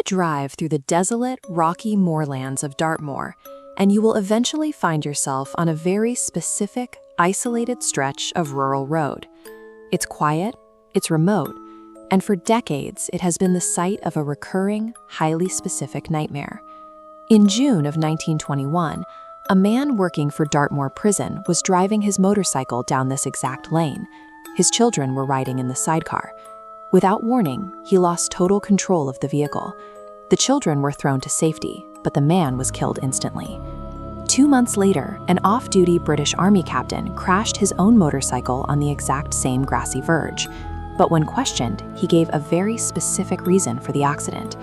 drive through the desolate, rocky moorlands of Dartmoor, and you will eventually find yourself on a very specific, isolated stretch of rural road. It's quiet, it's remote, and for decades it has been the site of a recurring, highly specific nightmare. In June of 1921, a man working for Dartmoor Prison was driving his motorcycle down this exact lane. His children were riding in the sidecar. Without warning, he lost total control of the vehicle. The children were thrown to safety, but the man was killed instantly. 2 months later, an off-duty British Army captain crashed his own motorcycle on the exact same grassy verge. But when questioned, he gave a very specific reason for the accident.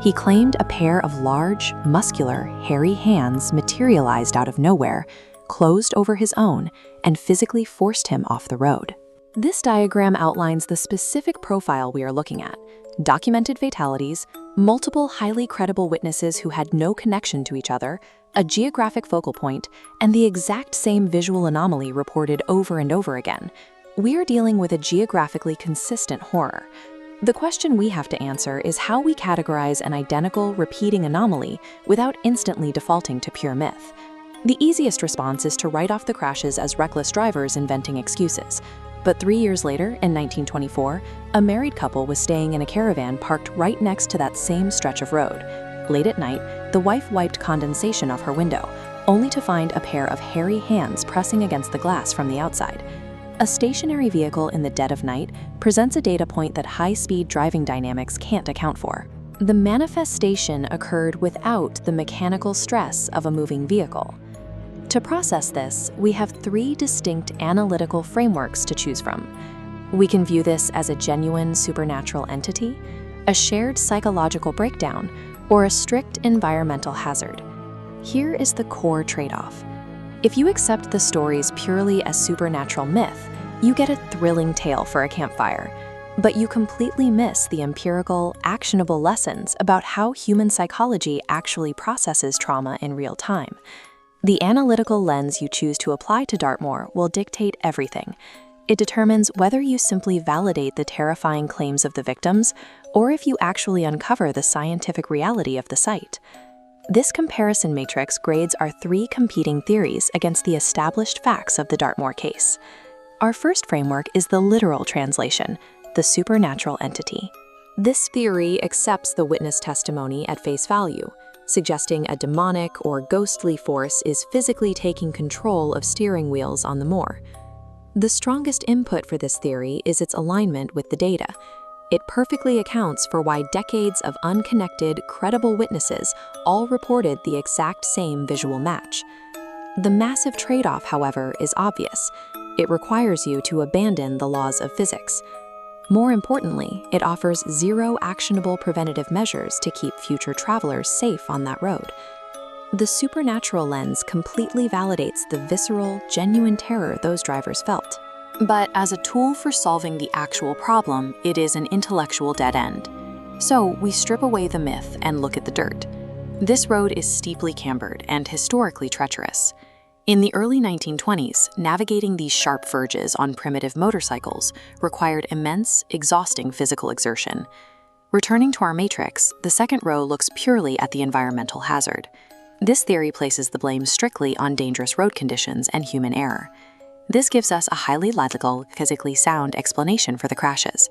He claimed a pair of large, muscular, hairy hands materialized out of nowhere, closed over his own, and physically forced him off the road. This diagram outlines the specific profile we are looking at: documented fatalities, multiple highly credible witnesses who had no connection to each other, a geographic focal point, and the exact same visual anomaly reported over and over again. We are dealing with a geographically consistent horror. The question we have to answer is how we categorize an identical, repeating anomaly without instantly defaulting to pure myth. The easiest response is to write off the crashes as reckless drivers inventing excuses. But 3 years later, in 1924, a married couple was staying in a caravan parked right next to that same stretch of road. Late at night, the wife wiped condensation off her window, only to find a pair of hairy hands pressing against the glass from the outside. A stationary vehicle in the dead of night presents a data point that high-speed driving dynamics can't account for. The manifestation occurred without the mechanical stress of a moving vehicle. To process this, we have 3 distinct analytical frameworks to choose from. We can view this as a genuine supernatural entity, a shared psychological breakdown, or a strict environmental hazard. Here is the core trade-off. If you accept the stories purely as supernatural myth, you get a thrilling tale for a campfire, but you completely miss the empirical, actionable lessons about how human psychology actually processes trauma in real time. The analytical lens you choose to apply to Dartmoor will dictate everything. It determines whether you simply validate the terrifying claims of the victims, or if you actually uncover the scientific reality of the site. This comparison matrix grades our 3 competing theories against the established facts of the Dartmoor case. Our first framework is the literal translation, the supernatural entity. This theory accepts the witness testimony at face value, suggesting a demonic or ghostly force is physically taking control of steering wheels on the moor. The strongest input for this theory is its alignment with the data. It perfectly accounts for why decades of unconnected, credible witnesses all reported the exact same visual match. The massive trade-off, however, is obvious. It requires you to abandon the laws of physics. More importantly, it offers 0 actionable preventative measures to keep future travelers safe on that road. The supernatural lens completely validates the visceral, genuine terror those drivers felt. But as a tool for solving the actual problem, it is an intellectual dead end. So we strip away the myth and look at the dirt. This road is steeply cambered and historically treacherous. In the early 1920s, navigating these sharp verges on primitive motorcycles required immense, exhausting physical exertion. Returning to our matrix, the second row looks purely at the environmental hazard. This theory places the blame strictly on dangerous road conditions and human error. This gives us a highly logical, physically sound explanation for the crashes.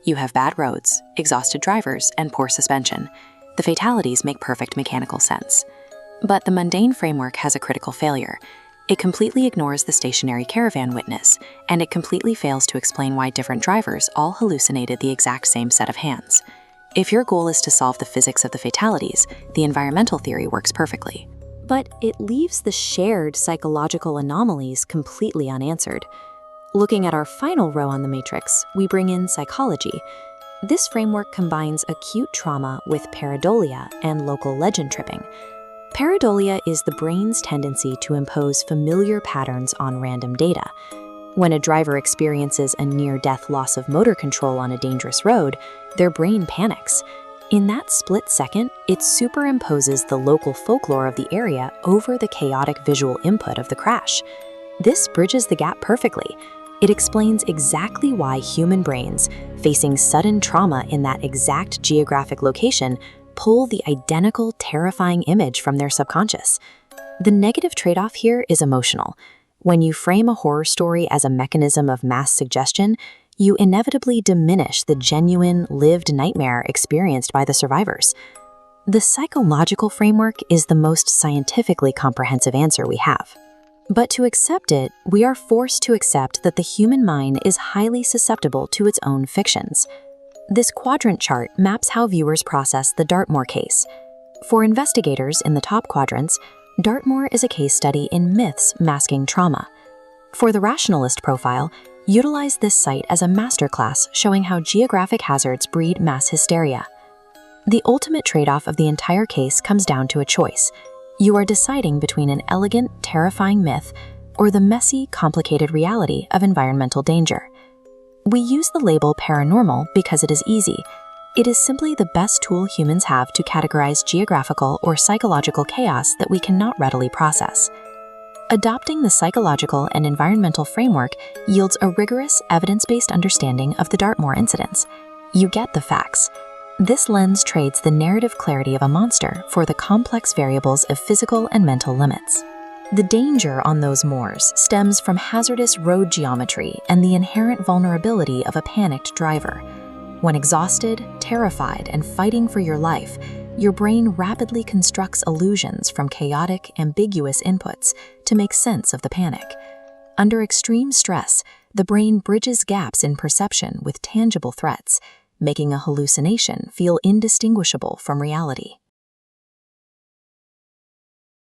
You have bad roads, exhausted drivers, and poor suspension. The fatalities make perfect mechanical sense. But the mundane framework has a critical failure. It completely ignores the stationary caravan witness, and it completely fails to explain why different drivers all hallucinated the exact same set of hands. If your goal is to solve the physics of the fatalities, the environmental theory works perfectly. But it leaves the shared psychological anomalies completely unanswered. Looking at our final row on the matrix, we bring in psychology. This framework combines acute trauma with pareidolia and local legend tripping. Pareidolia is the brain's tendency to impose familiar patterns on random data. When a driver experiences a near-death loss of motor control on a dangerous road, their brain panics. In that split second, it superimposes the local folklore of the area over the chaotic visual input of the crash. This bridges the gap perfectly. It explains exactly why human brains, facing sudden trauma in that exact geographic location, pull the identical, terrifying image from their subconscious. The negative trade-off here is emotional. When you frame a horror story as a mechanism of mass suggestion, you inevitably diminish the genuine, lived nightmare experienced by the survivors. The psychological framework is the most scientifically comprehensive answer we have. But to accept it, we are forced to accept that the human mind is highly susceptible to its own fictions. This quadrant chart maps how viewers process the Dartmoor case. For investigators in the top quadrants, Dartmoor is a case study in myths masking trauma. For the rationalist profile, utilize this site as a masterclass showing how geographic hazards breed mass hysteria. The ultimate trade-off of the entire case comes down to a choice. You are deciding between an elegant, terrifying myth or the messy, complicated reality of environmental danger. We use the label paranormal because it is easy. It is simply the best tool humans have to categorize geographical or psychological chaos that we cannot readily process. Adopting the psychological and environmental framework yields a rigorous, evidence-based understanding of the Dartmoor incidents. You get the facts. This lens trades the narrative clarity of a monster for the complex variables of physical and mental limits. The danger on those moors stems from hazardous road geometry and the inherent vulnerability of a panicked driver. When exhausted, terrified, and fighting for your life, your brain rapidly constructs illusions from chaotic, ambiguous inputs to make sense of the panic. Under extreme stress, the brain bridges gaps in perception with tangible threats, making a hallucination feel indistinguishable from reality.